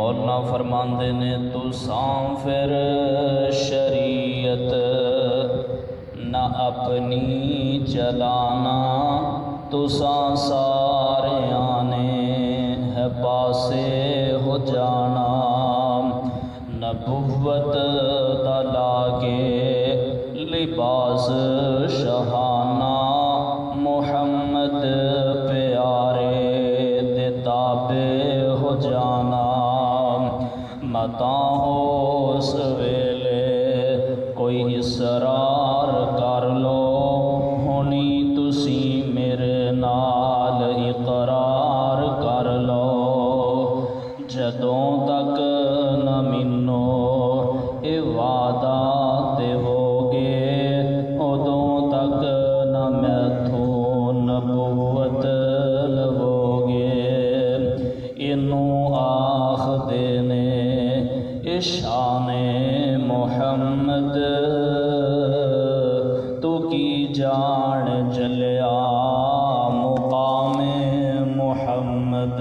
मौला फरमांदे ने तुसां फिर शरीयत न अपनी चलाना, तुसां सारियां ने है पासे हो जाना। नबुव्वत दा लागे लिबास शहाना, मुहम्मद प्यारे दे ताबे हो जाना। मता उस वेले कोई इसरार कर लो, हुनी तुसी मेरे नाल इकरार कर लो। जदों तक न मिनो ए वादा देवोगे, उदों तक न मैथों नबुव्वत लवोगे। इनू आखदे ने शाने मुहम्मद, तू की जान जलिया मुकामे मुहम्मद।